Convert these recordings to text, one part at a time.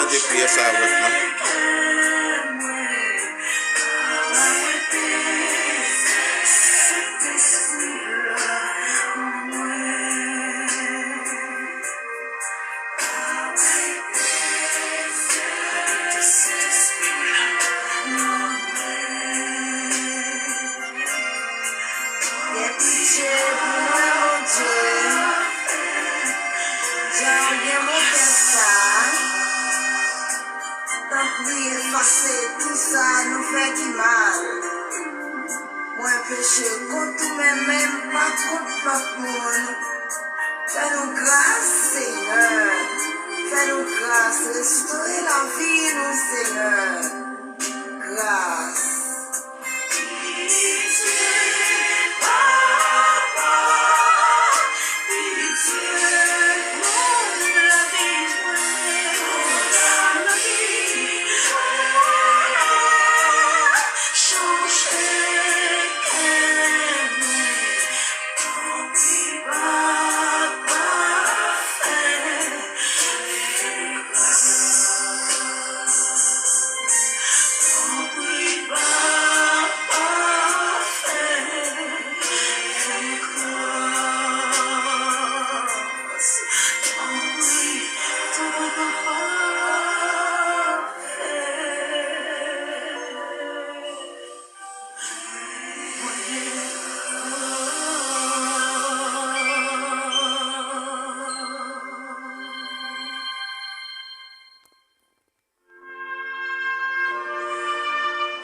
Depuis ça avec nous. Tout ça nous fait du mal. Moi, péché contre nous-mêmes, pas contre notre monde. Fais-nous grâce, Seigneur. Fais-nous grâce. Restaurer la vie, nous, Seigneur. Grâce.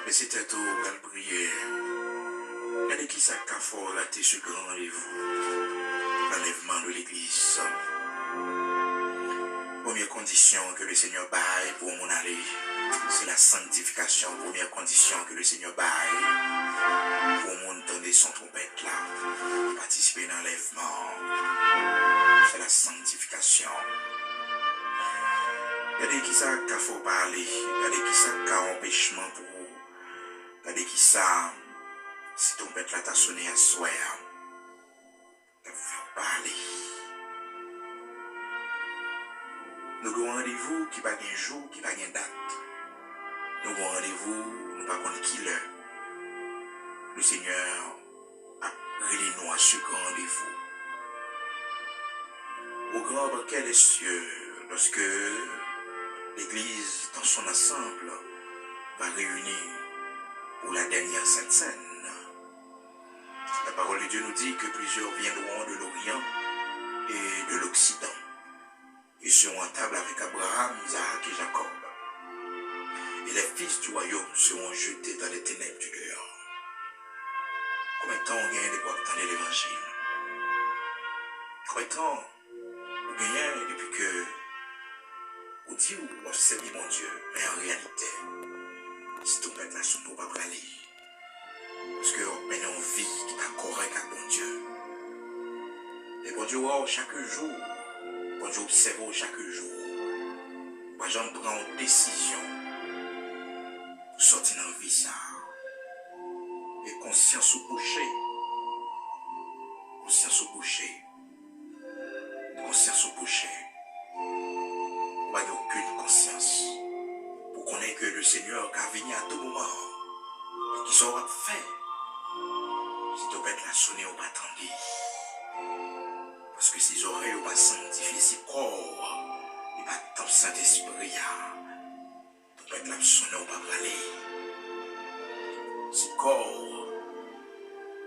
Mais c'était tout, elle priait. Elle est qui ça qu'a fort raté ce grand rendez-vous, l'enlèvement de l'église. Première condition que le Seigneur baille pour mon aller, c'est la sanctification. Première condition que le Seigneur baille pour mon donner son trompette là, participer à l'enlèvement, c'est la sanctification. Il y a des qui ça qu'a fort parler, il y a des qui ça qu'a empêchement pour vous. Regardez qui ça, si ton pète là t'a sonné à soi, t'as fait parler. Nous avons un rendez-vous qui va pas un jour, qui va pas une date. Nous avons un rendez-vous, nous ne savons pas qui l'heure. Le Seigneur a relé nous à ce grand rendez-vous. Au grand banquet des cieux, lorsque l'Église dans son ensemble va réunir pour la dernière Sainte Seine. La parole de Dieu nous dit que plusieurs viendront de l'Orient et de l'Occident. Ils seront à table avec Abraham, Isaac et Jacob. Et les fils du royaume seront jetés dans les ténèbres du dehors. Combien de temps on gagne depuis attendre l'évangile? Combien de temps on gagne depuis que on dit on sait mon Dieu, mais en réalité, si ton père là sous nous pas aller. Parce que on mène une vie qui est correcte à bon Dieu. Et bon Dieu, chaque jour, bon Dieu observe chaque jour. Moi, j'en prends une décision pour sortir dans la vie ça. Et conscience au boucher. Conscience au boucher. Conscience au boucher. Pas aucune conscience. Pour connaître que le Seigneur va venir à tout moment. Et qui sera fait. Si tu peux être la sonner ou pas attendre. Parce que ses oreilles ou pas sanctifier ses corps. Et pas ton Saint-Esprit. Tu peux être la sonner ou pas parler. Ses corps.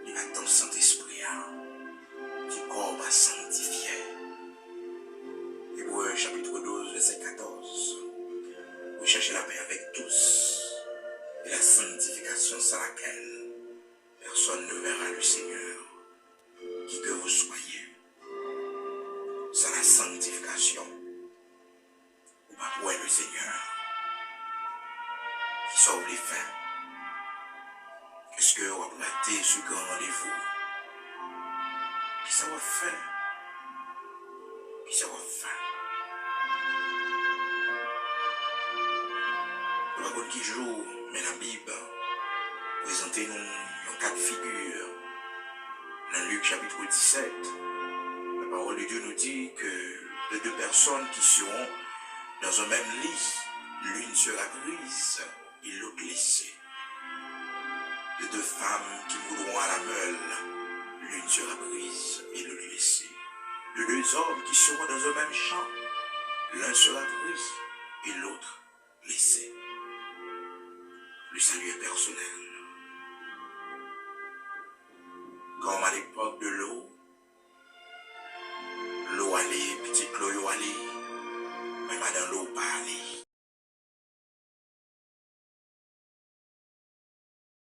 Et pas ton Saint-Esprit. Ses corps va sanctifier. Hébreux chapitre 12, verset 14. Vous cherchez la paix avec tous. Et la sanctification sans laquelle personne ne verra le Seigneur. Qui que vous soyez. Sans la sanctification. Vous ne pouvez pas voir le Seigneur. Qui sauve les fins. Qu'est-ce que vous avez raté ce grand rendez-vous? Qui ça va faire? Qui ça va faire? Nous ne savons pas qui joue, mais la Bible présente nous un cas de figure. Dans Luc chapitre 17, la parole de Dieu nous dit que les deux personnes qui seront dans un même lit, l'une sera prise et l'autre laissée. De deux femmes qui mourront à la meule, l'une sera prise et l'autre laissée. De deux hommes qui seront dans un même champ, l'un sera pris et l'autre laissé. Le salut est personnel. Comme à l'époque de l'eau allait, petite l'eau allait, mais madame l'eau pas allait.